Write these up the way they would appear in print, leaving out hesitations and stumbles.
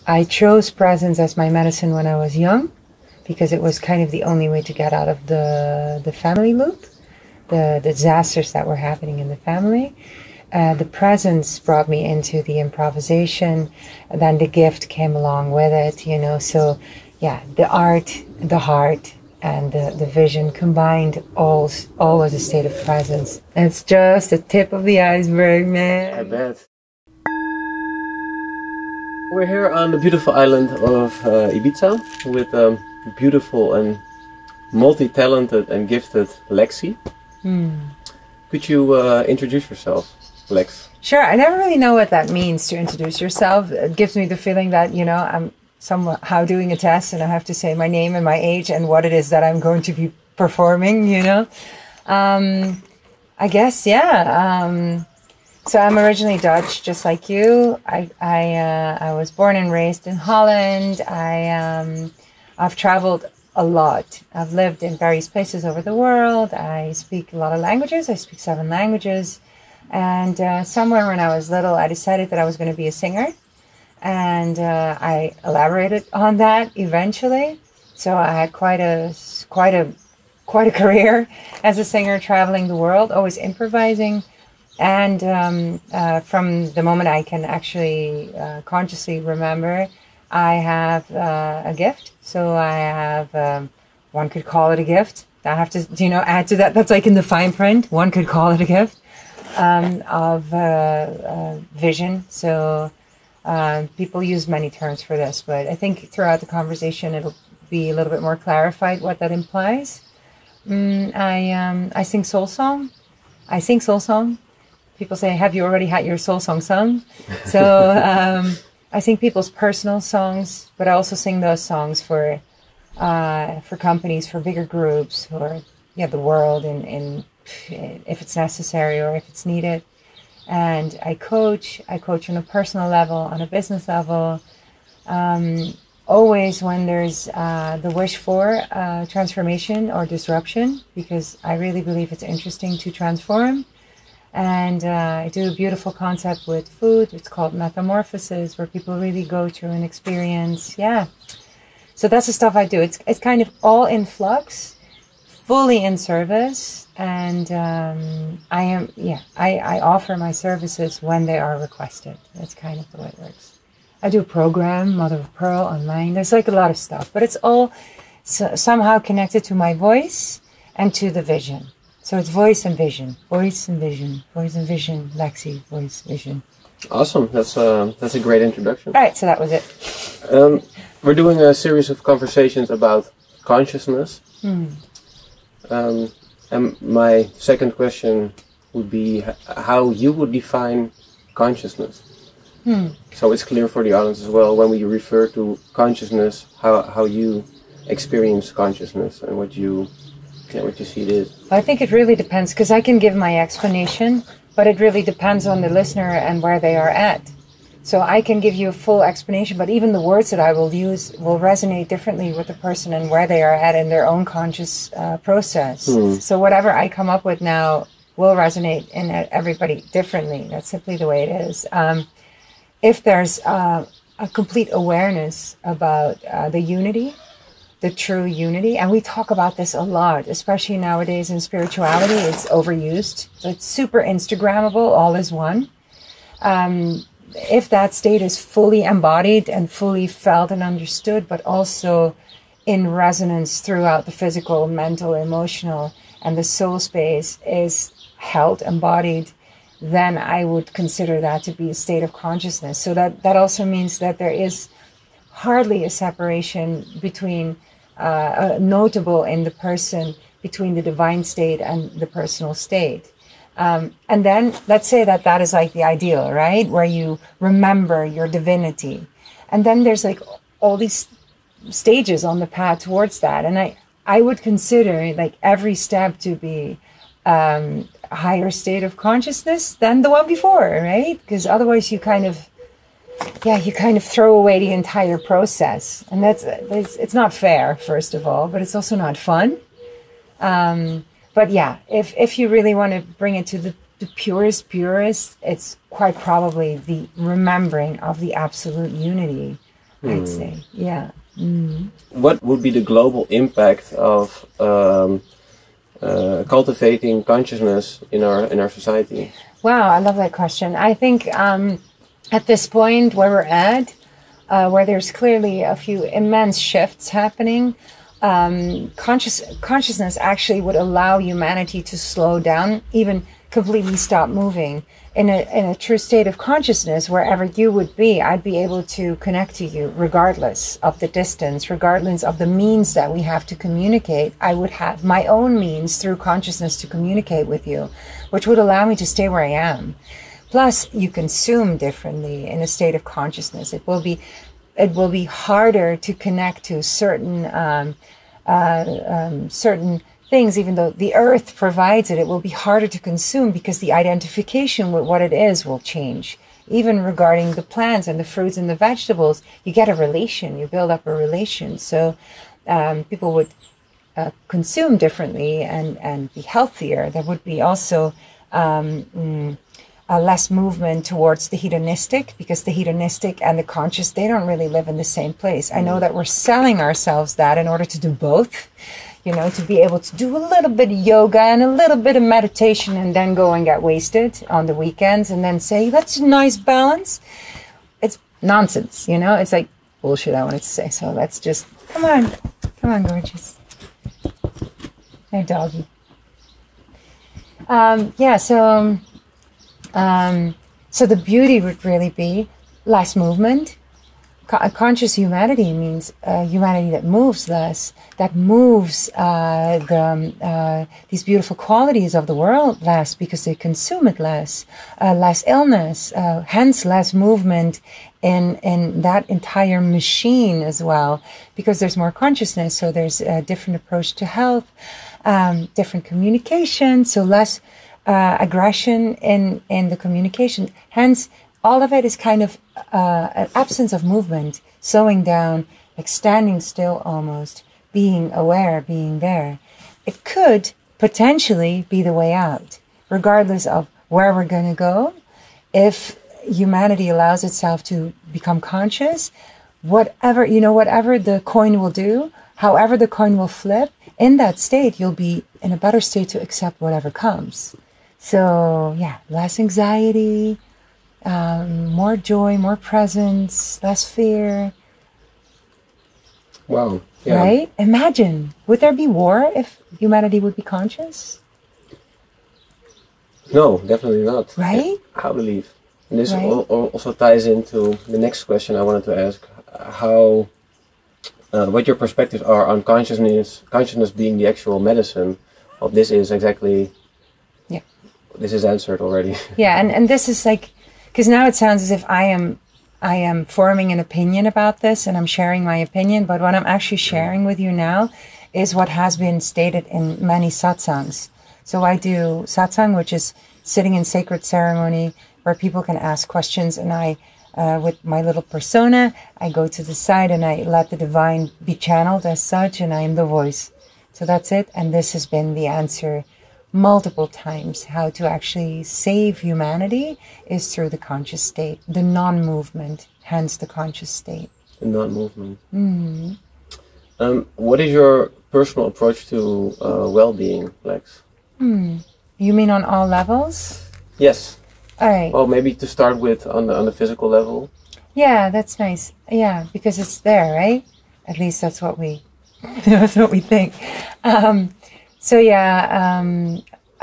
I chose Pressense as my medicine when I was young, because it was kind of the only way to get out of the family loop, the disasters that were happening in the family. The Pressense brought me into the improvisation, and then the gift came along with it, you know. So yeah, the art, the heart, and the vision combined all was a state of presence. It's just the tip of the iceberg, man. I bet. We're here on the beautiful island of Ibiza with beautiful and multi-talented and gifted Lexy. Could you introduce yourself, Lex? Sure. I never really know what that means, to introduce yourself. It gives me the feeling that, you know, I'm somehow doing a test and I have to say my name and my age and what it is that I'm going to be performing, you know. I guess, yeah. So I'm originally Dutch, just like you. I was born and raised in Holland. I've traveled a lot. I've lived in various places over the world. I speak a lot of languages. I speak 7 languages. And somewhere when I was little, I decided that I was going to be a singer. And I elaborated on that eventually. So I had quite a career as a singer, traveling the world, always improvising. And from the moment I can actually consciously remember, I have a gift. So I have, one could call it a gift. I have to, you know, add to that. That's like in the fine print. One could call it a gift of vision. So people use many terms for this, but I think throughout the conversation it'll be a little bit more clarified what that implies. I sing Soulsong. I sing Soulsong. People say, have you already had your Soulsong sung? So I sing people's personal songs, but I also sing those songs for companies, for bigger groups, or the world, in if it's necessary or if it's needed. And I coach on a personal level, on a business level, always when there's the wish for transformation or disruption, because I really believe it's interesting to transform. And I do a beautiful concept with food. It's called metamorphosis, where people really go through an experience. Yeah. So that's the stuff I do. It's kind of all in flux, fully in service. And I offer my services when they are requested. That's kind of the way it works. I do a program, Mother of Pearl, online. There's like a lot of stuff, but it's all somehow connected to my voice and to the vision. So it's voice and vision, voice and vision, voice and vision, Lexy, voice, vision. Awesome. That's a great introduction. All right, so that was it. We're doing a series of conversations about consciousness. And my second question would be how you would define consciousness. So it's clear for the audience as well, when we refer to consciousness, how you experience consciousness and what you see it is. I think it really depends, because I can give my explanation, but it really depends on the listener and where they are at. So I can give you a full explanation, but even the words that I will use will resonate differently with the person and where they are at in their own conscious process. So whatever I come up with now will resonate in everybody differently. That's simply the way it is. If there's a complete awareness about the unity, the true unity, and we talk about this a lot, especially nowadays in spirituality. It's overused. So it's super Instagrammable, all is one. If that state is fully embodied and fully felt and understood, but also in resonance throughout the physical, mental, emotional, and the soul space is held, embodied, then I would consider that to be a state of consciousness. So that also means that there is hardly a separation between notable in the person between the divine state and the personal state. And then let's say that is like the ideal, right? Where you remember your divinity. And then there's like all these stages on the path towards that. And I would consider like every step to be a higher state of consciousness than the one before, right? Because otherwise you kind of throw away the entire process. And it's not fair, first of all, but it's also not fun. But yeah, if you really want to bring it to the purest, it's quite probably the remembering of the absolute unity I'd say. Yeah. What would be the global impact of cultivating consciousness in our society? Wow, I love that question. I think at this point where we're at, where there's clearly a few immense shifts happening, consciousness actually would allow humanity to slow down, even completely stop moving. In a true state of consciousness, wherever you would be, I'd be able to connect to you regardless of the distance, regardless of the means that we have to communicate. I would have my own means through consciousness to communicate with you, which would allow me to stay where I am. Plus, you consume differently in a state of consciousness. It will be harder to connect to certain things, even though the earth provides it. It will be harder to consume because the identification with what it is will change. Even regarding the plants and the fruits and the vegetables, you get a relation, you build up a relation. So people would consume differently and be healthier. There would be also less movement towards the hedonistic, because the hedonistic and the conscious, they don't really live in the same place. I know that we're selling ourselves that in order to do both. You know, to be able to do a little bit of yoga and a little bit of meditation and then go and get wasted on the weekends and then say, that's a nice balance. It's nonsense, you know? It's like bullshit, I wanted to say. So let's just, come on, gorgeous. Hey, doggy. So the beauty would really be less movement. Conscious humanity means humanity that moves less, that moves these beautiful qualities of the world less because they consume it less, less illness, hence less movement in that entire machine as well, because there's more consciousness. So there's a different approach to health, different communication, so less aggression in the communication. Hence, all of it is kind of an absence of movement, slowing down, like standing still almost, being aware, being there. It could potentially be the way out, regardless of where we're going to go. If humanity allows itself to become conscious, whatever the coin will do, however the coin will flip, in that state, you'll be in a better state to accept whatever comes. So, yeah, less anxiety, more joy, more presence, less fear. Wow. Yeah. Right? Imagine, would there be war if humanity would be conscious? No, definitely not. Right? I believe. And this also ties into the next question I wanted to ask. How, what your perspectives are on consciousness being the actual medicine. Well, this is exactly... Yeah. This is answered already. Yeah, and this is like... Because now it sounds as if I am forming an opinion about this and I'm sharing my opinion, but what I'm actually sharing with you now is what has been stated in many satsangs. So I do satsang, which is sitting in sacred ceremony where people can ask questions, and I, with my little persona, I go to the side and I let the divine be channeled as such, and I am the voice. So that's it, and this has been the answer multiple times. How to actually save humanity is through the conscious state, the non-movement, hence the conscious state. The non-movement. Mm-hmm. What is your personal approach to well-being, Lex? You mean on all levels? Yes. All right. Well, maybe to start with on the physical level. Yeah, that's nice. Yeah, because it's there, right? At least that's what we think. So yeah,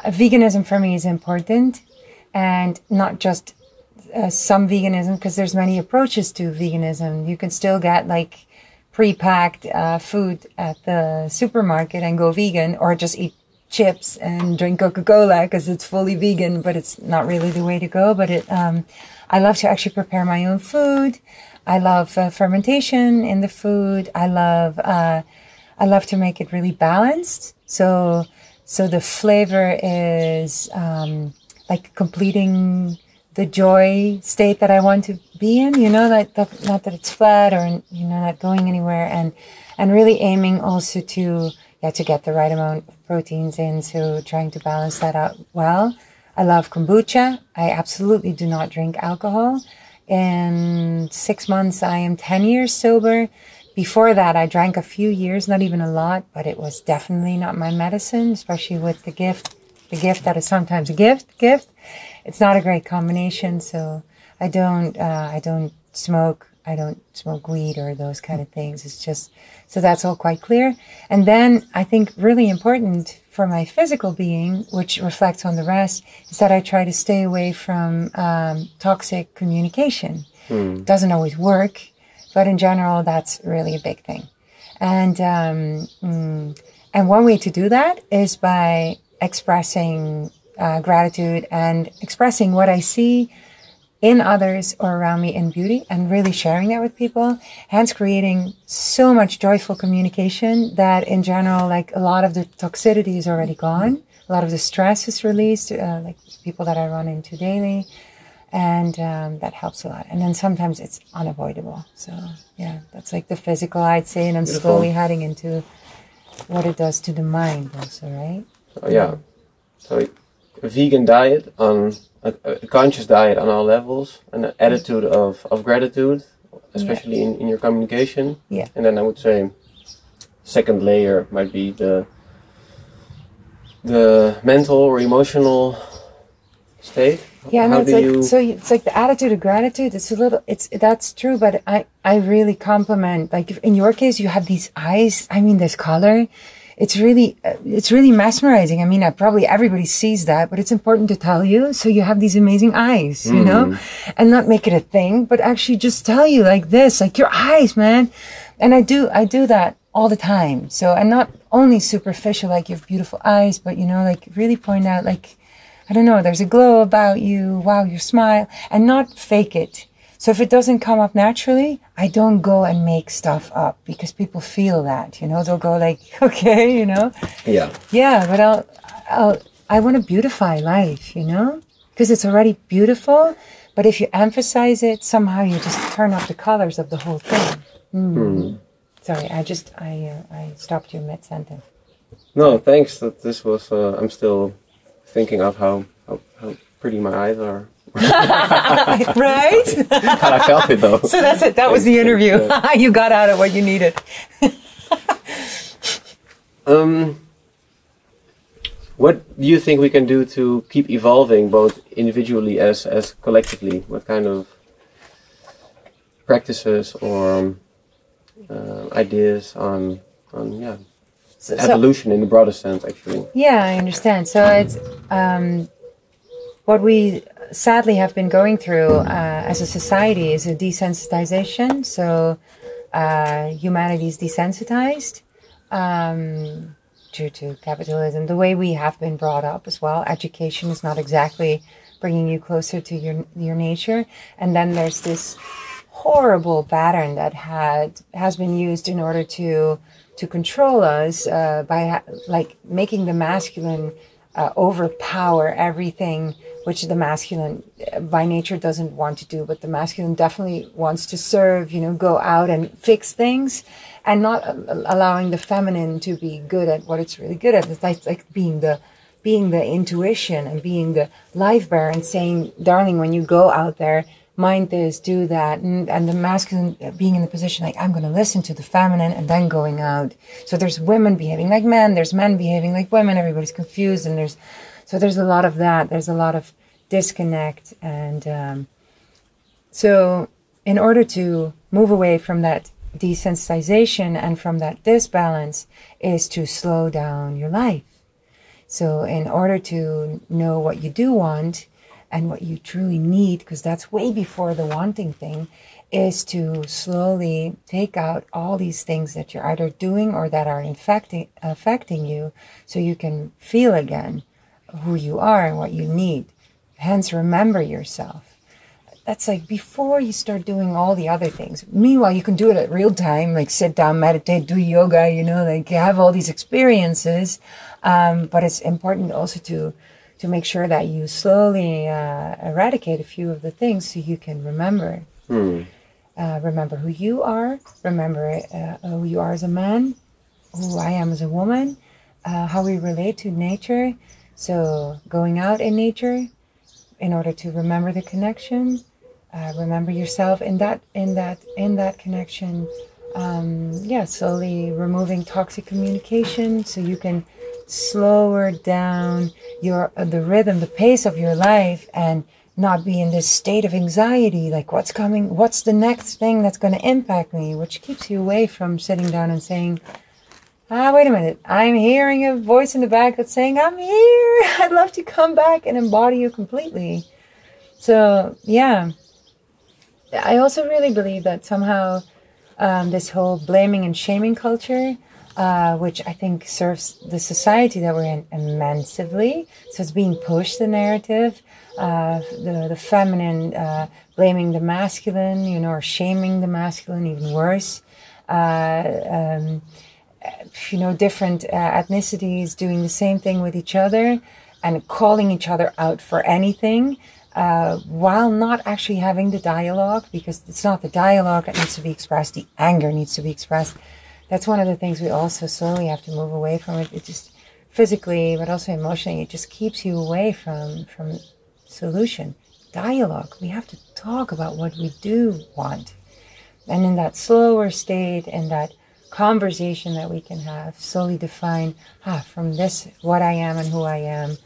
veganism for me is important, and not just some veganism, because there's many approaches to veganism. You can still get like pre-packed food at the supermarket and go vegan, or just eat chips and drink Coca-Cola because it's fully vegan, but it's not really the way to go. But I love to actually prepare my own food. I love fermentation in the food. I love to make it really balanced. So the flavor is like completing the joy state that I want to be in, you know, not that it's flat or, you know, not going anywhere, and really aiming also to get the right amount of proteins in, so trying to balance that out well. I love kombucha. I absolutely do not drink alcohol. In 6 months, I am 10 years sober. Before that, I drank a few years, not even a lot, but it was definitely not my medicine, especially with the gift that is sometimes a gift. It's not a great combination, so I don't smoke. I don't smoke weed or those kind of things. It's just, so that's all quite clear. And then I think really important for my physical being, which reflects on the rest, is that I try to stay away from toxic communication. It doesn't always work, but in general, that's really a big thing. And one way to do that is by expressing gratitude and expressing what I see in others or around me in beauty, and really sharing that with people, hence creating so much joyful communication that in general, like, a lot of the toxicity is already gone. A lot of the stress is released, like people that I run into daily, and that helps a lot. And then sometimes it's unavoidable. So yeah, that's like the physical, I'd say, and then Beautiful. slowly heading into what it does to the mind also, right? Oh, yeah. So a vegan diet, on a conscious diet on all levels, and an attitude of gratitude, especially in your communication. Yeah. And then I would say second layer might be the mental or emotional state. Yeah, no, How it's do like, you... so it's like the attitude of gratitude. That's true, but I really compliment, like, if in your case, you have these eyes, I mean, this color, it's really mesmerizing. I mean, probably everybody sees that, but it's important to tell you. So you have these amazing eyes, you know, and not make it a thing, but actually just tell you like this, like, your eyes, man. And I do that all the time. So, and not only superficial, like, you have beautiful eyes, but, you know, like, really point out, like, I don't know, there's a glow about you. Wow, your smile, and not fake it. So if it doesn't come up naturally, I don't go and make stuff up, because people feel that, you know, they'll go like, okay, you know? Yeah. Yeah, but I want to beautify life, you know, because it's already beautiful. But if you emphasize it, somehow you just turn up the colors of the whole thing. Sorry, I stopped you mid-sentence. No, thanks. That this was, I'm still thinking of how pretty my eyes are. Right? How I felt it though. So that's it. That was the interview. You got out of what you needed. What do you think we can do to keep evolving, both individually as collectively? What kind of practices or ideas on evolution in the broader sense, actually? Yeah, I understand. So it's what we sadly have been going through as a society is a desensitization. So humanity is desensitized due to capitalism, the way we have been brought up as well. Education is not exactly bringing you closer to your nature. And then there's this horrible pattern that has been used in order to control us by like making the masculine overpower everything, which the masculine by nature doesn't want to do, but the masculine definitely wants to serve, you know, go out and fix things, and not allowing the feminine to be good at what it's really good at. It's like being the intuition and being the life bearer and saying, darling, when you go out there, mind this, do that, and the masculine being in the position like, I'm going to listen to the feminine, and then going out. So there's women behaving like men, there's men behaving like women, everybody's confused, and there's a lot of that. There's a lot of disconnect, and so in order to move away from that desensitization and from that disbalance is to slow down your life. So in order to know what you do want and what you truly need, because that's way before the wanting thing, is to slowly take out all these things that you're either doing or that are affecting you, so you can feel again who you are and what you need. Hence, remember yourself. That's like before you start doing all the other things. Meanwhile, you can do it at real time, like sit down, meditate, do yoga, you know, like you have all these experiences. But it's important also to make sure that you slowly eradicate a few of the things so you can remember. Remember who you are. Remember who you are as a man, who I am as a woman, how we relate to nature. So going out in nature in order to remember the connection, remember yourself in that connection. Slowly removing toxic communication so you can slower down the rhythm, the pace of your life, and not be in this state of anxiety, like what's coming, what's the next thing that's going to impact me, which keeps you away from sitting down and saying, wait a minute, I'm hearing a voice in the back that's saying, I'm here, I'd love to come back and embody you completely. So, yeah. I also really believe that somehow this whole blaming and shaming culture, which I think serves the society that we're in immensely. So it's being pushed, the narrative, the feminine blaming the masculine, or shaming the masculine, even worse. Different ethnicities doing the same thing with each other and calling each other out for anything. While not actually having the dialogue, because it's not the dialogue that needs to be expressed, the anger needs to be expressed. That's one of the things we also slowly have to move away from. It just physically, but also emotionally, it just keeps you away from solution. Dialogue. We have to talk about what we do want. And in that slower state, in that conversation that we can have, slowly define, from this, what I am and who I am,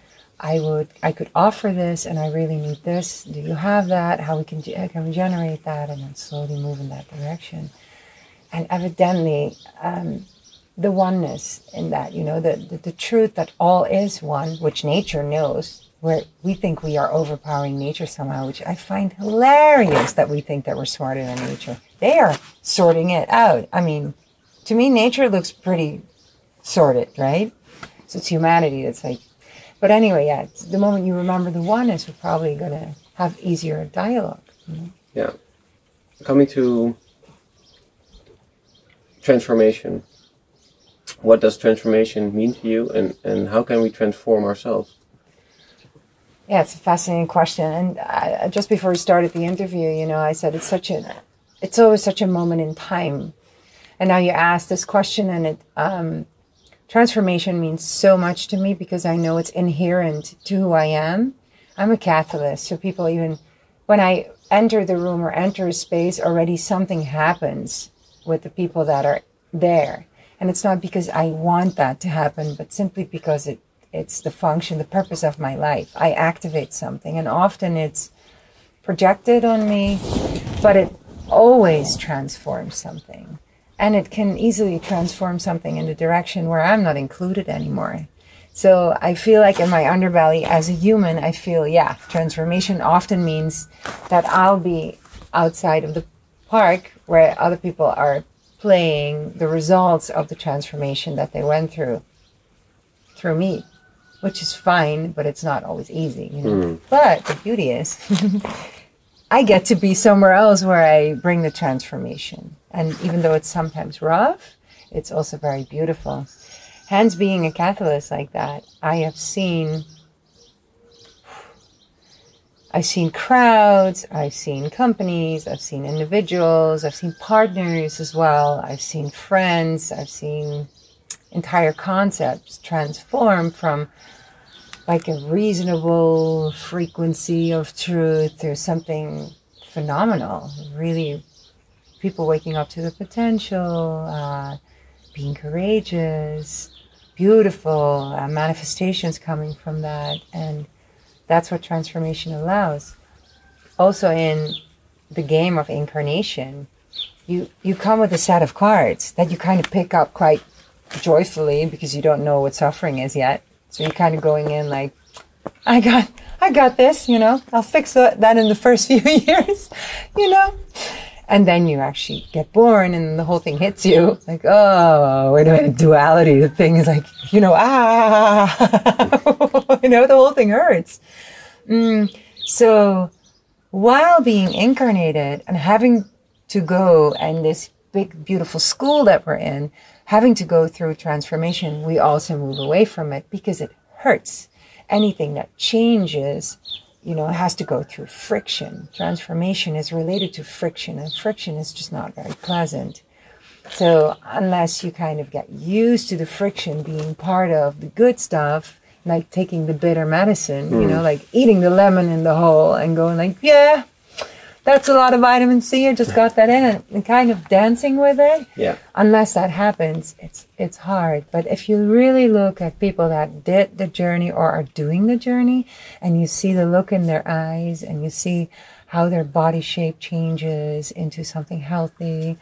I could offer this, and I really need this. Do you have that? How can we generate that, and then slowly move in that direction? And evidently, the oneness in that, the truth that all is one, which nature knows, where we think we are overpowering nature somehow, which I find hilarious that we think that we're smarter than nature. They are sorting it out. I mean, to me, nature looks pretty sorted, right? So it's humanity that's like. But anyway, the moment you remember the oneness, we're probably going to have easier dialogue. Yeah. Coming to transformation. What does transformation mean to you, and how can we transform ourselves? Yeah, it's a fascinating question. And just before we started the interview, I said it's always such a moment in time. And now you ask this question, and transformation means so much to me because I know it's inherent to who I am. I'm a catalyst, so people, even when I enter the room or enter a space, already something happens with the people that are there. And it's not because I want that to happen, but simply because it's the function, the purpose of my life. I activate something, and often it's projected on me, but it always transforms something. And it can easily transform something in the direction where I'm not included anymore. So I feel like in my underbelly, as a human, I feel, transformation often means that I'll be outside of the park where other people are playing the results of the transformation that they went through me, which is fine, but it's not always easy. But the beauty is, I get to be somewhere else where I bring the transformation. And even though it's sometimes rough, it's also very beautiful. Hence, being a catalyst like that, I've seen crowds, I've seen companies, I've seen individuals, I've seen partners as well, I've seen friends, I've seen entire concepts transform from like a reasonable frequency of truth to something phenomenal. Really, people waking up to the potential, being courageous, beautiful, manifestations coming from that. And that's what transformation allows. Also in the game of incarnation, you come with a set of cards that you kind of pick up quite joyfully because you don't know what suffering is yet. So you're kind of going in like, I got this, I'll fix that in the first few years, And then you actually get born and the whole thing hits you. Like, oh, wait a minute, duality. The thing is like, the whole thing hurts. So while being incarnated and having to go in this big, beautiful school that we're in, having to go through transformation, we also move away from it because it hurts. Anything that changes, has to go through friction. Transformation is related to friction, and friction is just not very pleasant. So unless you kind of get used to the friction being part of the good stuff, like taking the bitter medicine, like eating the lemon in the hole and going like, yeah, that's a lot of vitamin C. I just got that in, and kind of dancing with it. Yeah. Unless that happens, it's hard. But if you really look at people that did the journey or are doing the journey, and you see the look in their eyes, and you see how their body shape changes into something healthy,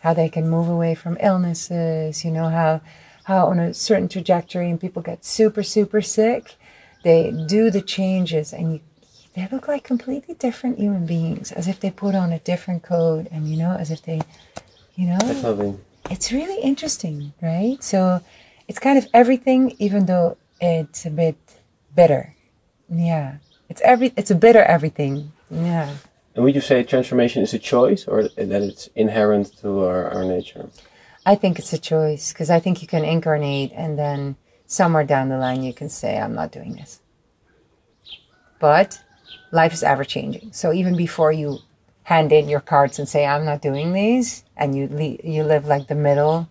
how they can move away from illnesses, you know, how on a certain trajectory and people get super, super sick, they do the changes and they look like completely different human beings, as if they put on a different coat and, you know, as if they, you know, Definitely. It's really interesting, right? So it's kind of everything, even though it's a bit bitter. Yeah. It's a bitter everything. Yeah. And would you say transformation is a choice, or that it's inherent to our nature? I think it's a choice, because I think you can incarnate and then somewhere down the line you can say, I'm not doing this. But life is ever changing. So even before you hand in your cards and say, I'm not doing these, and you live like the middle,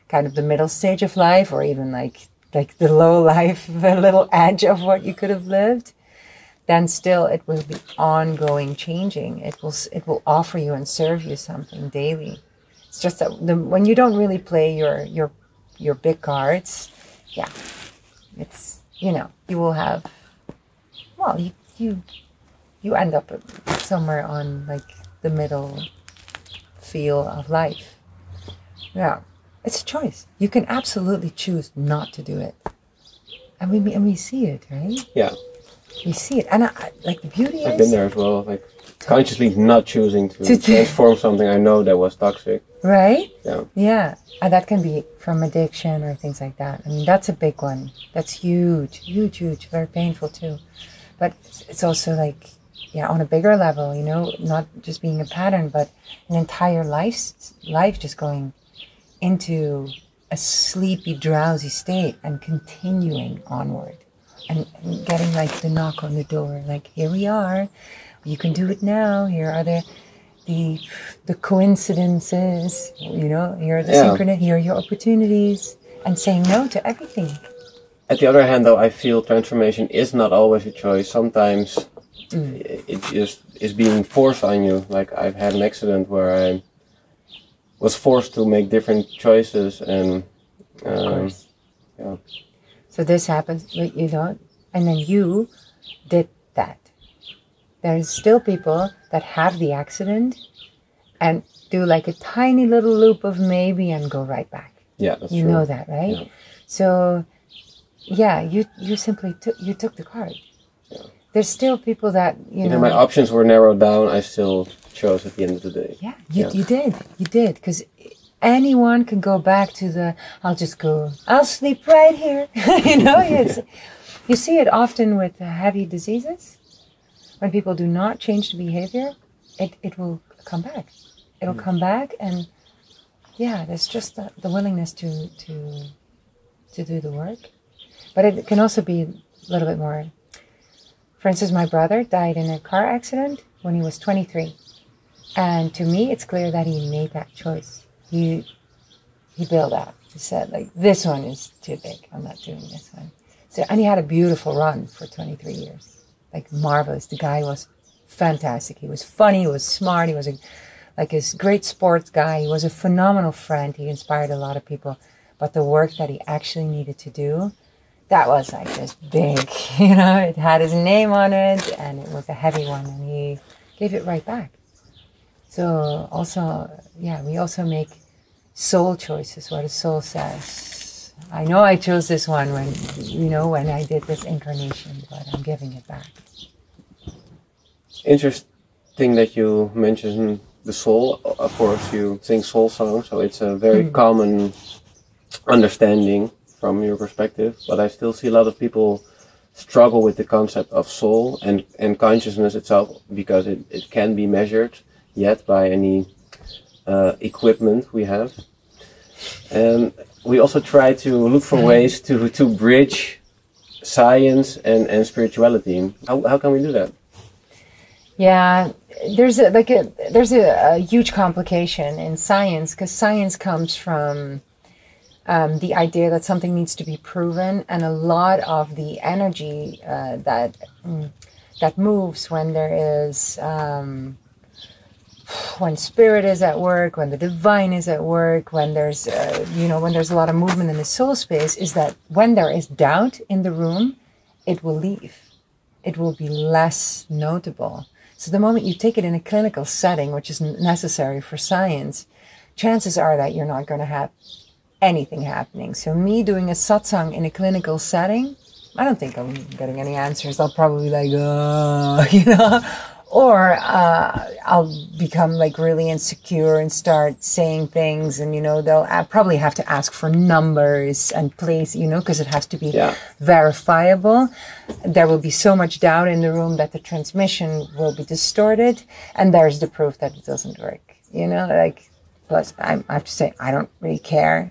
kind of the middle stage of life, or even like the low life, the little edge of what you could have lived, then still it will be ongoing changing. It will offer you and serve you something daily. It's just that when you don't really play your big cards, yeah, it's, you know, you will have, well, you end up somewhere on like the middle feel of life. Yeah, it's a choice. You can absolutely choose not to do it, and we see it, right? Yeah, we see it, and like the beauty I've is, been there as well, like consciously not choosing to transform something I know that was toxic. Right? Yeah. Yeah. And that can be from addiction or things like that. I mean, that's a big one. That's huge, huge, huge. Very painful too. But it's also like, yeah, on a bigger level, you know, not just being a pattern, but an entire life just going into a sleepy, drowsy state and continuing onward. And getting like the knock on the door, like, here we are. You can do it now. Here are the coincidences, you know, here are the synchronous, here are your opportunities, and saying no to everything. At the other hand, though, I feel transformation is not always a choice. Sometimes it just is being forced on you. Like, I've had an accident where I was forced to make different choices, and of course. Yeah. So this happens, but you don't, and then you did that. There's still people that have the accident and do like a tiny little loop of maybe and go right back. Yeah, that's you true. know that, right? Yeah. So, yeah, you simply took the card. Yeah. There's still people that, you know. My options were narrowed down. I still chose at the end of the day. Yeah, you did, because anyone can go back to I'll sleep right here. You know, you see it often with heavy diseases. When people do not change the behavior, it will come back. It'll come back, and yeah, there's just the willingness to do the work. But it can also be a little bit more. For instance, my brother died in a car accident when he was 23. And to me, it's clear that he made that choice. He bailed out. He said, like, this one is too big. I'm not doing this one. So, and he had a beautiful run for 23 years. Like, marvelous. The guy was fantastic. He was funny. He was smart. He was a great sports guy. He was a phenomenal friend. He inspired a lot of people. But the work that he actually needed to do, that was like just big. You know, it had his name on it, and it was a heavy one, and he gave it right back. So also, yeah, we also make soul choices, what the soul says. I know I chose this one when I did this incarnation, but I'm giving it back. Interesting that you mentioned the soul. Of course, you sing Soulsong, so it's a very common understanding from your perspective, but I still see a lot of people struggle with the concept of soul and consciousness itself, because it can be measured yet by any equipment we have. And we also try to look for ways to bridge science and spirituality. How can we do that? Yeah, there's a huge complication in science, because science comes from the idea that something needs to be proven, and a lot of the energy that moves when there is when spirit is at work, when the divine is at work, when there's, when there's a lot of movement in the soul space, is that when there is doubt in the room, it will leave. It will be less notable. So the moment you take it in a clinical setting, which is necessary for science, chances are that you're not going to have anything happening. So me doing a satsang in a clinical setting, I don't think I'm getting any answers. I'll probably be like, or I'll become like really insecure and start saying things, and they'll probably have to ask for numbers and place, because it has to be verifiable. There will be so much doubt in the room that the transmission will be distorted, and there's the proof that it doesn't work. Plus I have to say, I don't really care.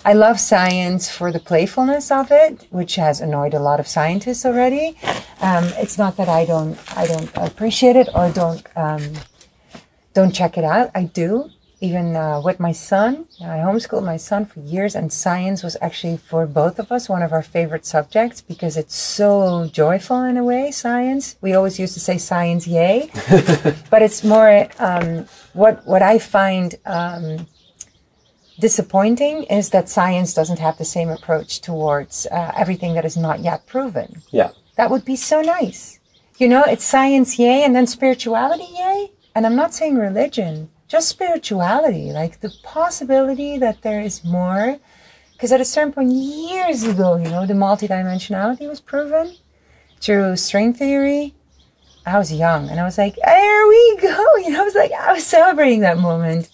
I love science for the playfulness of it, which has annoyed a lot of scientists already. It's not that I don't appreciate it or don't check it out. I do, even with my son. I homeschooled my son for years, and science was actually for both of us one of our favorite subjects because it's so joyful in a way. Science. We always used to say science, yay, but it's more what I find. Disappointing is that science doesn't have the same approach towards everything that is not yet proven. Yeah. That would be so nice. It's science, yay, and then spirituality, yay. And I'm not saying religion, just spirituality, like the possibility that there is more. Because at a certain point, years ago, the multidimensionality was proven through string theory. I was young, and I was like, there we go. I was celebrating that moment.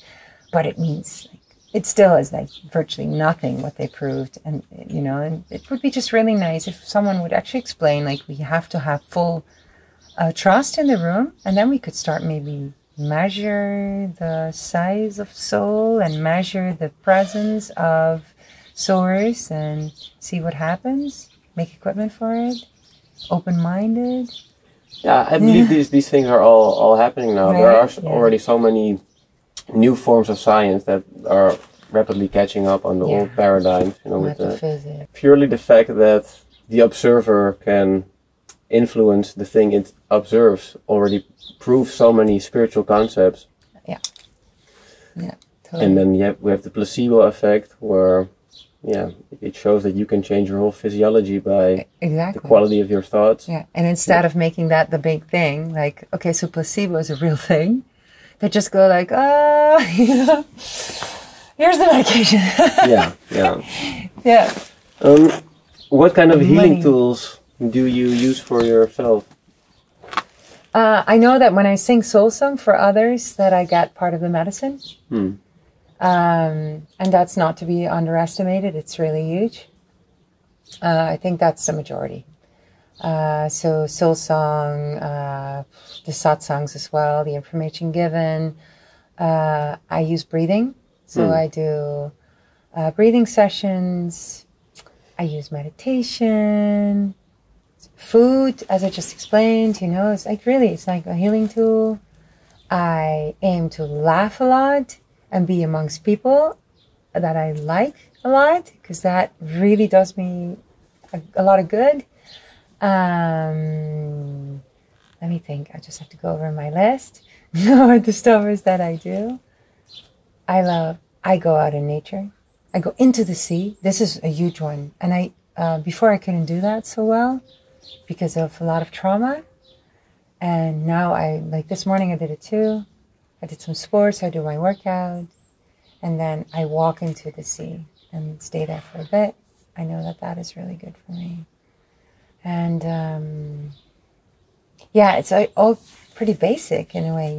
But it means... it still is like virtually nothing what they proved. And, and it would be just really nice if someone would actually explain, like, we have to have full trust in the room. And then we could start maybe measure the size of soul and measure the presence of source and see what happens. Make equipment for it. Open-minded. Yeah, I believe these things are all happening now. Right? There are already so many new forms of science that are rapidly catching up on the old paradigms, with purely the fact that the observer can influence the thing it observes already proves so many spiritual concepts. Yeah. Yeah. Totally. And then we have the placebo effect where it shows that you can change your whole physiology by the quality of your thoughts. Yeah. And instead of making that the big thing, like, okay, so placebo is a real thing. They just go like, here's the medication. Yeah. What kind of healing tools do you use for yourself? I know that when I sing Soulsong for others, that I get part of the medicine. And that's not to be underestimated. It's really huge. I think that's the majority. So Soulsong, the satsangs as well, the information given. I use breathing. So I do breathing sessions. I use meditation. Food, as I just explained, it's like a healing tool. I aim to laugh a lot and be amongst people that I like a lot, because that really does me a lot of good. Let me think. I just have to go over my list. The stuff is that I do. I go out in nature. I go into the sea. This is a huge one. And before I couldn't do that so well because of a lot of trauma. And now like this morning I did it too. I did some sports. I do my workout. And then I walk into the sea and stay there for a bit. I know that is really good for me. And it's all pretty basic in a way,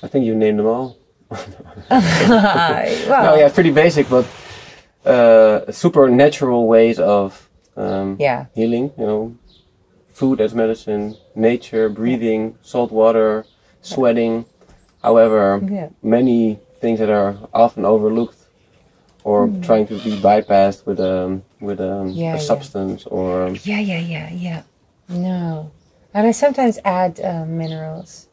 I think you named them all. Well, pretty basic, but supernatural ways of healing. Food as medicine, nature, breathing, salt water, sweating. However, many things that are often overlooked or trying to be bypassed with a substance or No, and I sometimes add minerals.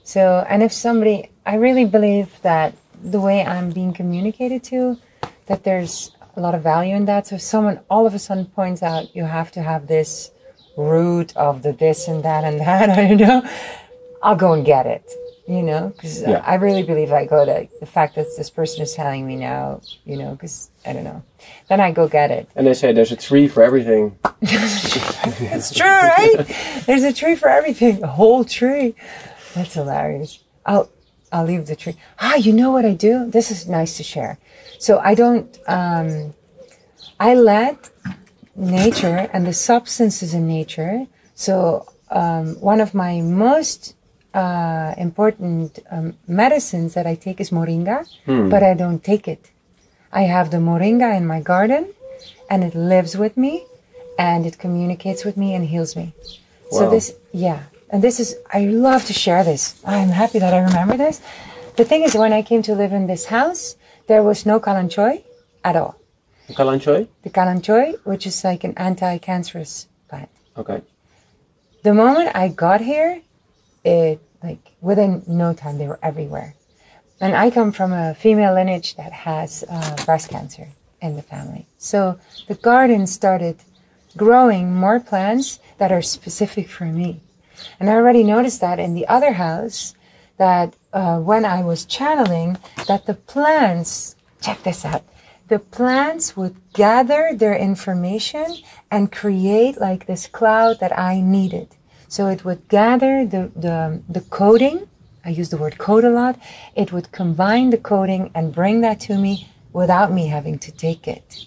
So, and if somebody, I really believe that the way I'm being communicated to, that there's a lot of value in that. So if someone all of a sudden points out you have to have this root of the this and that, I don't know, I'll go and get it. you know, because I really believe I go to the fact that this person is telling me now, you know, because I don't know. Then I go get it. And they say there's a tree for everything. It's true, right? There's a tree for everything. A whole tree. That's hilarious. I'll leave the tree. You know what I do? This is nice to share. So I don't, I let nature and the substances in nature. So one of my most important medicines that I take is Moringa, but I don't take it. I have the Moringa in my garden, and it lives with me, and it communicates with me and heals me. Wow. So this, and this is, I love to share this. I'm happy that I remember this. The thing is, when I came to live in this house, there was no kalanchoy at all. Kalanchoy? The kalanchoy, which is like an anti-cancerous plant. Okay. The moment I got here, it, like, within no time, they were everywhere. And I come from a female lineage that has breast cancer in the family. So the garden started growing more plants that are specific for me. And I already noticed that in the other house, that when I was channeling, that the plants, check this out, the plants would gather their information and create like this cloud that I needed. So it would gather the coding. I use the word code a lot. It would combine the coding and bring that to me without me having to take it.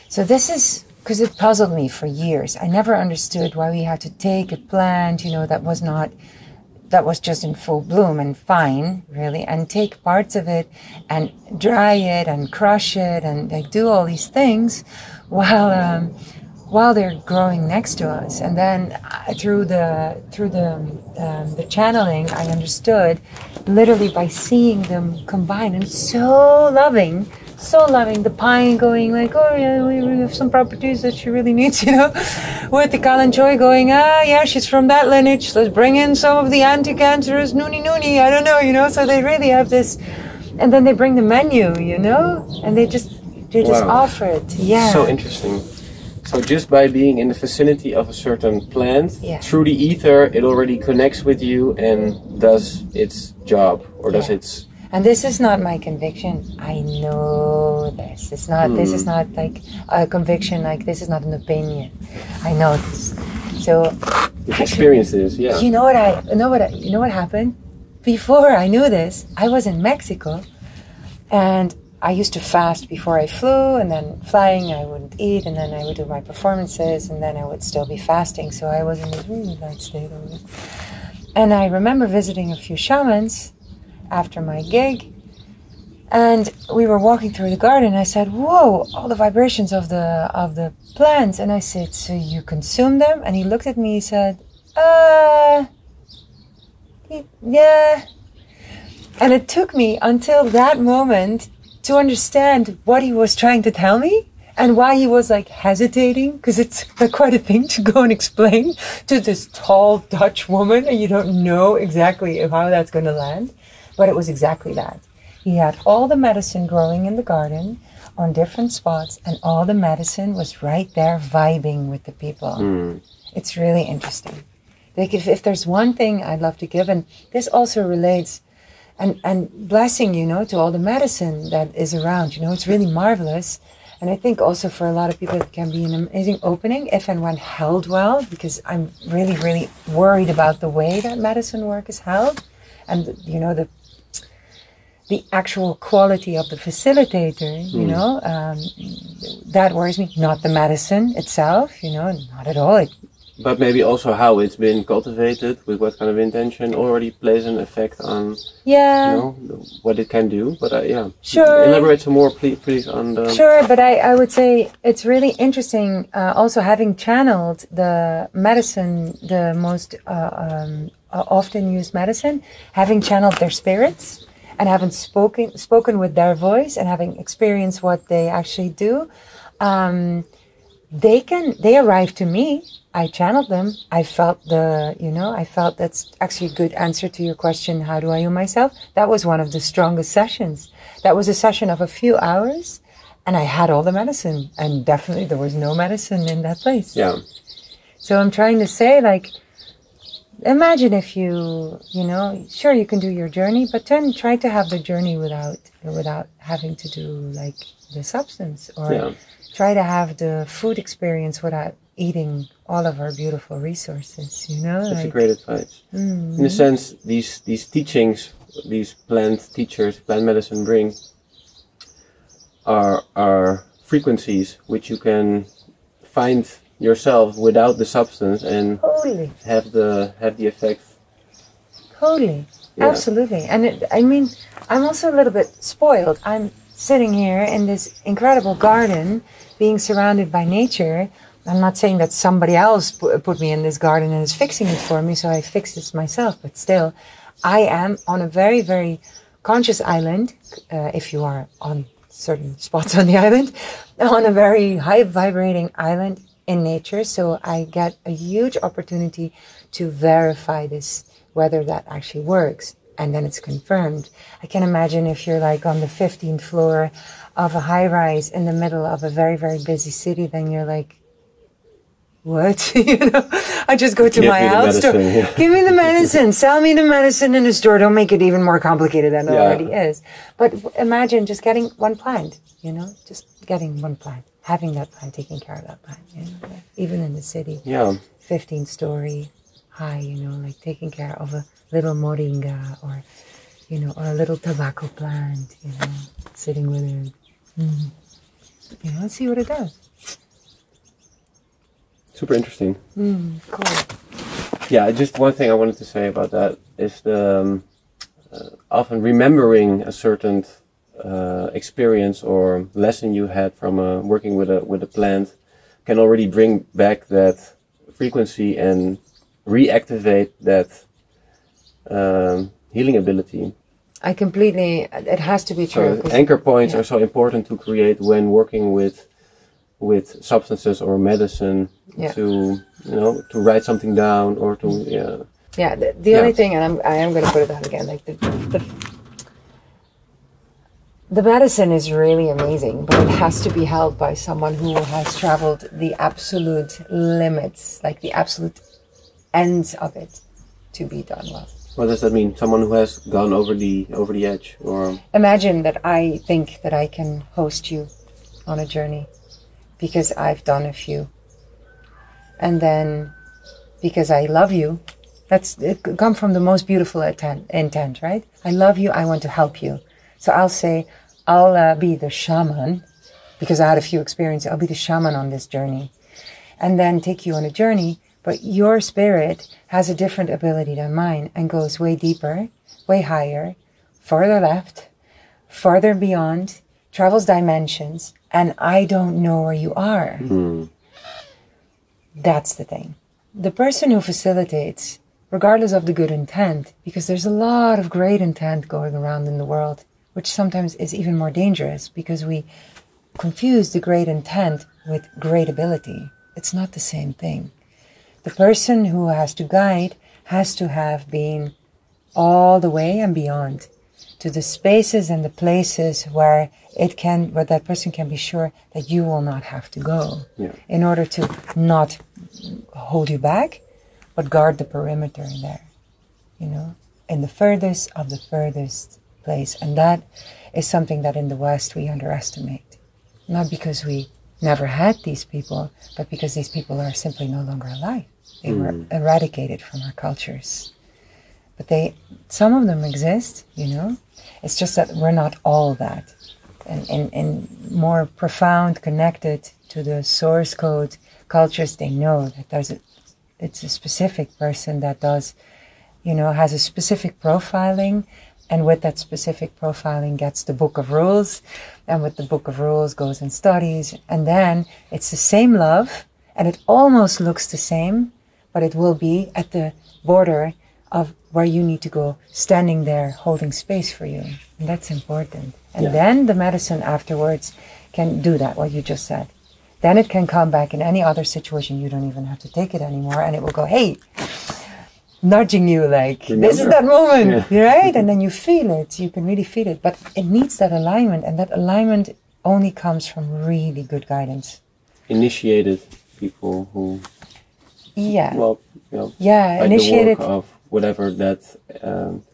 So this is, because it puzzled me for years. I never understood why we had to take a plant, you know, that was just in full bloom and fine, really, and take parts of it and dry it and crush it and like do all these things while they're growing next to us. And then through the channeling, I understood literally by seeing them combine, and so loving, the pine going like, oh yeah, we have some properties that she really needs, you know, with the kalanchoy going, yeah, she's from that lineage, let's bring in some of the anti-cancerous noonie, I don't know, you know. So they really have this, and then they bring the menu, you know, and they just offer it. Yeah, so interesting. So just by being in the vicinity of a certain plant, through the ether, it already connects with you and does its job, or does its... And this is not my conviction. I know this. It's not. This is not like a conviction. Like, this is not an opinion. I know this. So you've experienced this, yeah. You know what happened? Before I knew this, I was in Mexico, and I used to fast before I flew, and then flying I wouldn't eat, and then I would do my performances, and then I would still be fasting. So I was in this really bad state of it. And I remember visiting a few shamans after my gig, and we were walking through the garden. I said, whoa, all the vibrations of the plants. And I said, so you consume them? And he looked at me, he said, yeah. And it took me until that moment to understand what he was trying to tell me and why he was like hesitating, because it's like quite a thing to go and explain to this tall Dutch woman, and you don't know exactly how that's going to land. But it was exactly that. He had all the medicine growing in the garden on different spots, and all the medicine was right there vibing with the people. It's really interesting. Like, if there's one thing I'd love to give, and this also relates, and blessing, you know, to all the medicine that is around, you know, it's really marvelous. And I think also for a lot of people it can be an amazing opening if and when held well, because I'm really, really worried about the way that medicine work is held, and, you know, the actual quality of the facilitator, you know, that worries me. Not the medicine itself, you know, not at all. But maybe also how it's been cultivated, with what kind of intention, already plays an effect on, you know, what it can do. But sure. Elaborate some more, please, on the... Sure, but I would say it's really interesting, also having channeled the medicine, the most often used medicine, having channeled their spirits, and having spoken with their voice, and having experienced what they actually do, they arrive to me. I channeled them. I felt that's actually a good answer to your question, how do I heal myself? That was one of the strongest sessions. That was a session of a few hours, and I had all the medicine, and definitely there was no medicine in that place. Yeah. So I'm trying to say, like, imagine if you know, sure, you can do your journey, but then try to have the journey without having to do like the substance, or try to have the food experience without eating all of our beautiful resources, you know? That's a great advice. In a sense, these teachings, these plant teachers, plant medicine bring are frequencies which you can find yourself without the substance and have the effect. Totally. Yeah. Absolutely. And I mean, I'm also a little bit spoiled. I'm sitting here in this incredible garden, being surrounded by nature. I'm not saying that somebody else put me in this garden and is fixing it for me, so I fixed it myself, but still, I am on a very, very conscious island, if you are on certain spots on the island, on a very high vibrating island in nature. So I get a huge opportunity to verify this, whether that actually works, and then it's confirmed. I can imagine if you're like on the 15th floor of a high rise in the middle of a very, very busy city, then you're like, what? You know, I just go to my health store. Yeah. Give me the medicine. Sell me the medicine in the store. Don't make it even more complicated than it already is. But imagine just getting one plant, you know, just getting one plant, having that plant, taking care of that plant, you know, even in the city. 15-story high, you know, like taking care of a little Moringa, or, you know, or a little tobacco plant, you know, sitting with it. You know, and see what it does. Super interesting. Cool. Yeah, just one thing I wanted to say about that is the often remembering a certain experience or lesson you had from working with a plant can already bring back that frequency and reactivate that healing ability. I completely. It has to be true. So anchor points are so important to create when working with substances or medicine, to, you know, to write something down or to the only thing, and I am going to put it out again, like the medicine is really amazing, but it has to be held by someone who has traveled the absolute limits, like the absolute ends of it, to be done well. What does that mean? Someone who has gone over the edge? Or imagine that I think that I can host you on a journey because I've done a few. And then because I love you, it come from the most beautiful intent, right? I love you, I want to help you. So I'll say, I'll be the shaman, because I had a few experiences, I'll be the shaman on this journey. And then take you on a journey, but your spirit has a different ability than mine and goes way deeper, way higher, further left, farther beyond, travels dimensions, and I don't know where you are. That's the thing. The person who facilitates, regardless of the good intent, because there's a lot of great intent going around in the world, which sometimes is even more dangerous because we confuse the great intent with great ability. It's not the same thing. The person who has to guide has to have been all the way and beyond to the spaces and the places where that person can be sure that you will not have to go, in order to not hold you back, but guard the perimeter in there, you know, in the furthest of the furthest place. And that is something that in the West we underestimate, not because we never had these people, but because these people are simply no longer alive. They were eradicated from our cultures. But some of them exist, you know. It's just that we're not all that. And more profound, connected to the source code cultures, they know that it's a specific person that does, you know, has a specific profiling, and with that specific profiling gets the book of rules, and with the book of rules goes and studies, and then it's the same love, and it almost looks the same, but it will be at the border of where you need to go, standing there, holding space for you. And that's important. And then the medicine afterwards can do that, what you just said. Then it can come back in any other situation. You don't even have to take it anymore. And it will go, hey, nudging you like, this is that moment, right? And then you feel it. You can really feel it. But it needs that alignment. And that alignment only comes from really good guidance. Initiated people who well, yeah, like initiated the work of whatever that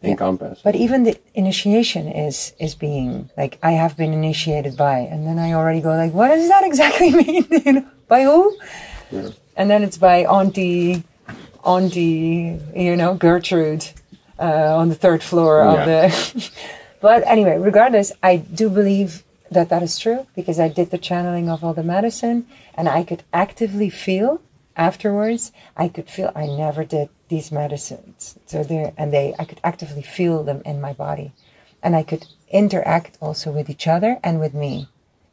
encompasses. But even the initiation is being like, I have been initiated by, and then I already go like, what does that exactly mean? You know, by who? Yeah. And then it's by Auntie, you know, Gertrude on the 3rd floor of the. But anyway, regardless, I do believe that that is true, because I did the channeling of all the medicine, and I could actively feel afterwards. I could feel I never did these medicines, so I could actively feel them in my body, and I could interact also with each other and with me,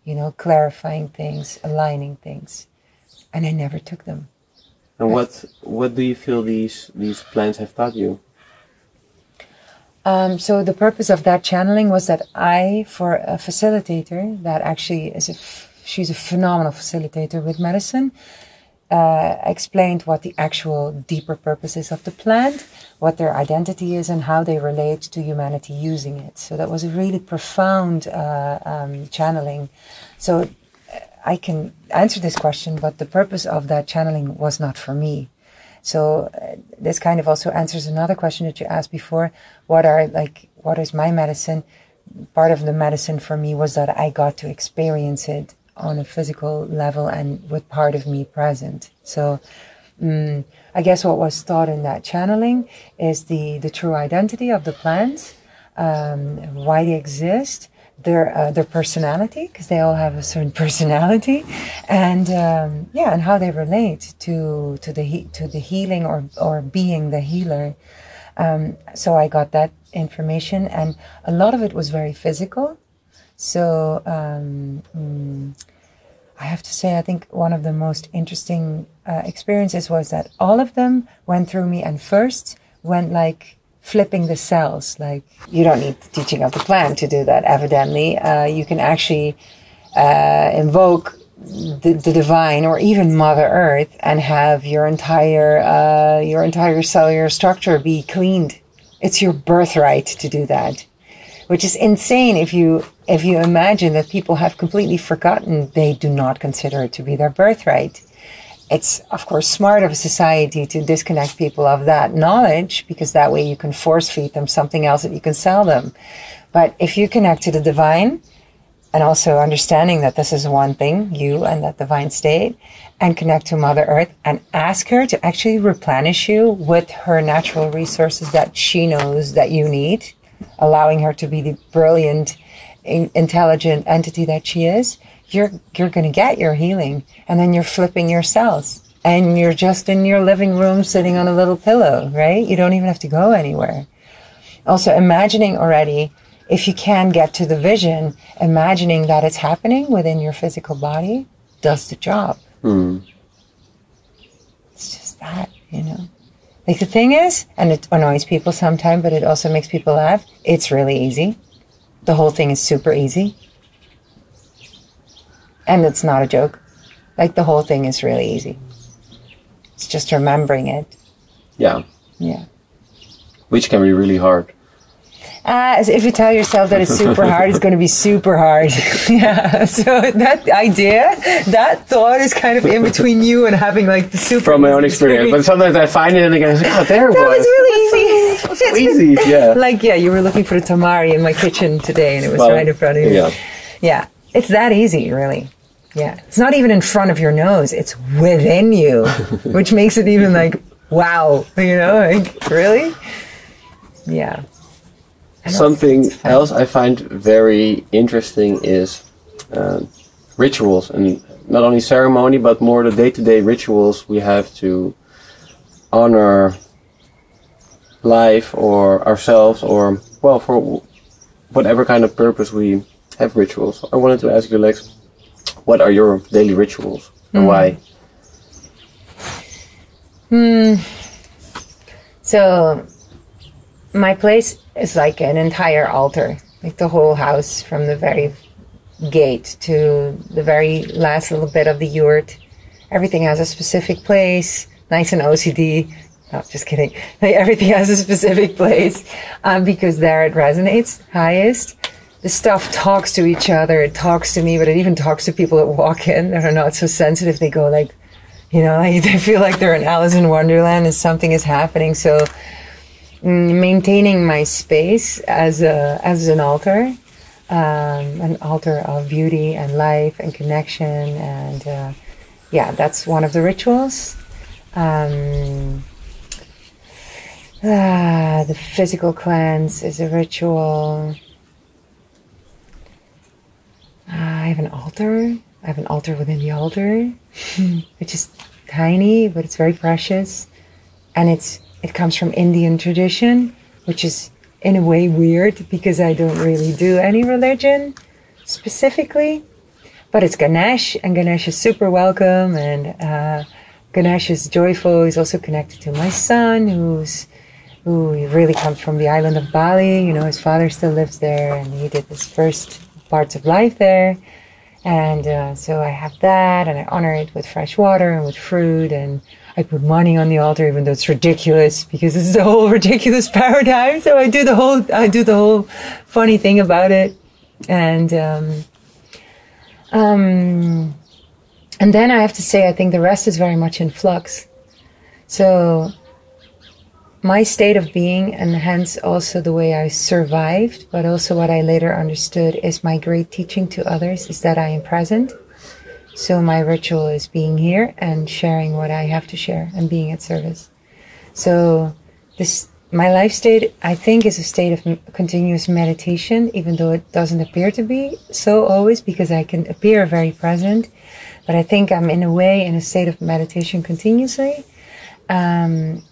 you know, clarifying things, aligning things, and I never took them. And what do you feel these plants have taught you? So the purpose of that channeling was that for a facilitator that actually is she's a phenomenal facilitator with medicine, explained what the actual deeper purpose is of the plant, what their identity is, and how they relate to humanity using it. So that was a really profound channeling. So I can answer this question, but the purpose of that channeling was not for me. So this kind of also answers another question that you asked before. What is my medicine? Part of the medicine for me was that I got to experience it on a physical level and with part of me present. So I guess what was taught in that channeling is the true identity of the plants, why they exist, their personality, because they all have a certain personality, and and how they relate to the healing or being the healer. So I got that information, and a lot of it was very physical. So I have to say, I think one of the most interesting experiences was that all of them went through me, and first went like flipping the cells. Like, you don't need the teaching of the plant to do that, evidently. You can actually invoke the divine, or even Mother Earth, and have your entire cellular structure be cleaned. It's your birthright to do that, which is insane if you imagine that people have completely forgotten they do not consider it to be their birthright. It's, of course, smart of a society to disconnect people of that knowledge, because that way you can force feed them something else that you can sell them. But if you connect to the divine, and also understanding that this is one thing, you and that divine state, and connect to Mother Earth and ask her to actually replenish you with her natural resources that she knows that you need, allowing her to be the brilliant, intelligent entity that she is, you're going to get your healing. And then you're flipping your cells, and you're just in your living room sitting on a little pillow, right? You don't even have to go anywhere. Also, imagining already, if you can get to the vision, imagining that it's happening within your physical body does the job. It's just that, you know. Like, the thing is, and it annoys people sometimes, but it also makes people laugh, it's really easy. The whole thing is super easy. And it's not a joke. Like, the whole thing is really easy. It's just remembering it. Yeah. Yeah. Which can be really hard. If you tell yourself that it's super hard, it's going to be super hard. Yeah. So that idea, that thought is kind of in between you and having like the super. From my own experience, but sometimes I find it and I go, "Oh, there it was. That was really easy. That's so easy." Yeah. Like, yeah, you were looking for the tamari in my kitchen today, and it was right in front of you. Yeah. Yeah. It's that easy, really. Yeah. It's not even in front of your nose. It's within you, which makes it even like, wow, you know, like, really? Yeah. Something else I find very interesting is rituals, and not only ceremony, but more the day-to-day rituals we have to honor life or ourselves, or, well, for whatever kind of purpose we have rituals. I wanted to ask you, Lex, what are your daily rituals and why? So, my place is like an entire altar, like the whole house, from the very gate to the very last little bit of the yurt. Everything has a specific place, nice and OCD. No, just kidding. Like, everything has a specific place because there it resonates highest. The stuff talks to each other. It talks to me, but it even talks to people that walk in that are not so sensitive. They go like, You know, like they feel like they're in Alice in Wonderland and something is happening. So maintaining my space as an altar of beauty and life and connection, and yeah, that's one of the rituals. The physical cleanse is a ritual. I have an altar. I have an altar within the altar, which is tiny, but it's very precious. And it comes from Indian tradition, which is in a way weird because I don't really do any religion specifically. But it's Ganesh, and Ganesh is super welcome, and Ganesh is joyful. He's also connected to my son, who really comes from the island of Bali. You know, his father still lives there, and he did his first parts of life there. And so I have that, and I honor it with fresh water and with fruit, and I put money on the altar, even though it's ridiculous because it's the whole ridiculous paradigm. So I do the whole funny thing about it, and then I have to say, I think the rest is very much in flux. So my state of being, and hence also the way I survived, but also what I later understood is my great teaching to others, is that I am present. So my ritual is being here and sharing what I have to share and being at service. So my life state, I think, is a state of continuous meditation, even though it doesn't appear to be so always, because I can appear very present. But I think I'm in a way in a state of meditation continuously. And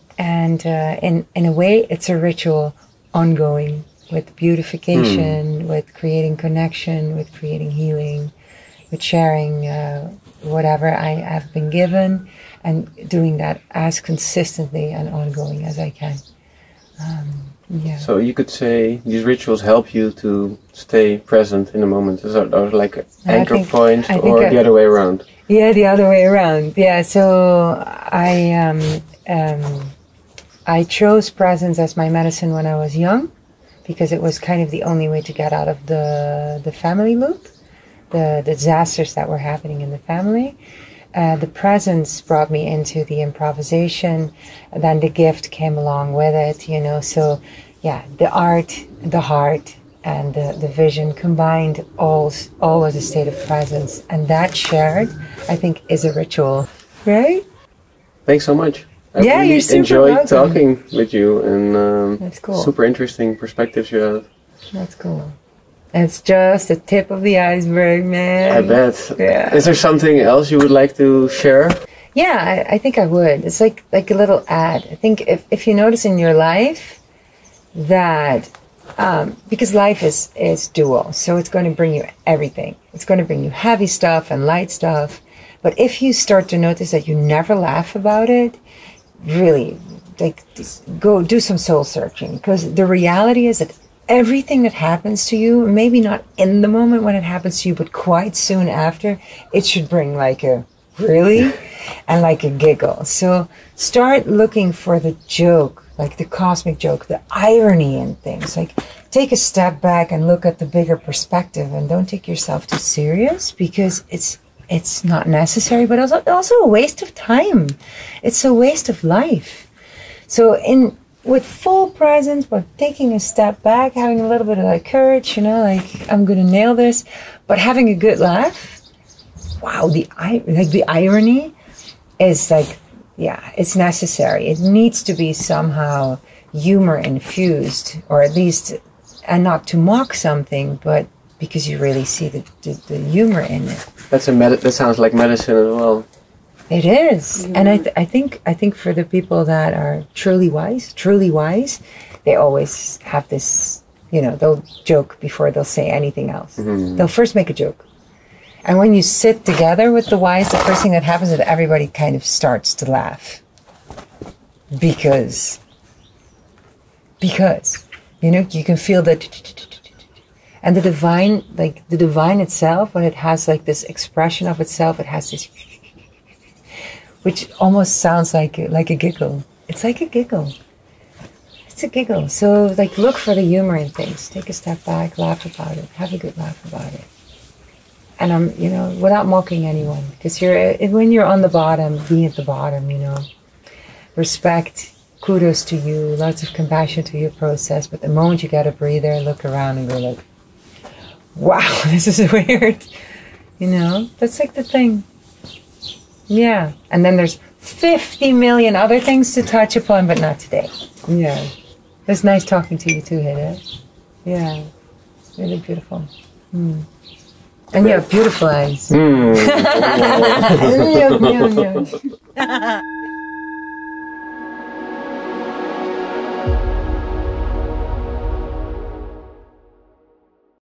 in a way, it's a ritual ongoing, with beautification, with creating connection, with creating healing, with sharing whatever I have been given, and doing that as consistently and ongoing as I can. Yeah. So you could say these rituals help you to stay present in the moment. Is that like an anchor point, or the other way around? Yeah, the other way around. Yeah, so I chose Pressense as my medicine when I was young, because it was kind of the only way to get out of the family loop, the disasters that were happening in the family. The Pressense brought me into the improvisation, and then the gift came along with it, you know. So yeah, the art, the heart, and the vision combined all was a state of presence, and that shared, I think, is a ritual, right? Thanks so much. I really you're super enjoyed welcome. Talking with you, and that's cool. Super interesting perspectives you have. That's cool. It's just the tip of the iceberg, man. I bet. Yeah. Is there something else you would like to share? Yeah, I think I would. It's like a little ad. I think if you notice in your life that, because life is dual, so it's going to bring you everything. It's going to bring you heavy stuff and light stuff. But if you start to notice that you never laugh about it, really, like, go do some soul searching, because the reality is that everything that happens to you, maybe not in the moment when it happens to you, but quite soon after, it should bring like a really and like a giggle. So start looking for the joke, like the cosmic joke, the irony in things. Like, take a step back and look at the bigger perspective, and don't take yourself too serious, because it's not necessary, but also a waste of time. It's a waste of life. So with full presence, but taking a step back, having a little bit of like courage, you know, like, I'm gonna nail this, but having a good laugh. Wow, the irony is like, yeah, it's necessary. It needs to be somehow humor infused, or at least, and not to mock something, but because you really see the humor in it. That sounds like medicine as well. It is. Mm-hmm. And I think for the people that are truly wise, they always have this, you know, they'll joke before they'll say anything else. Mm-hmm. They'll first make a joke. And when you sit together with the wise, the first thing that happens is that everybody kind of starts to laugh. Because, you know, you can feel that. And the divine itself, when it has like this expression of itself, it has this, which almost sounds like a giggle. It's like a giggle. It's a giggle. So like, look for the humor in things. Take a step back, laugh about it. Have a good laugh about it. And I'm, you know, without mocking anyone, because when you're on the bottom, be at the bottom, you know. Respect, kudos to you, lots of compassion to your process. But the moment you get a breather, look around and go like, wow, this is weird. You know, that's like the thing. Yeah. And then there's 50 million other things to touch upon, but not today. Yeah. It's nice talking to you too, Hede. Yeah. Really beautiful. Mm. And you have beautiful eyes.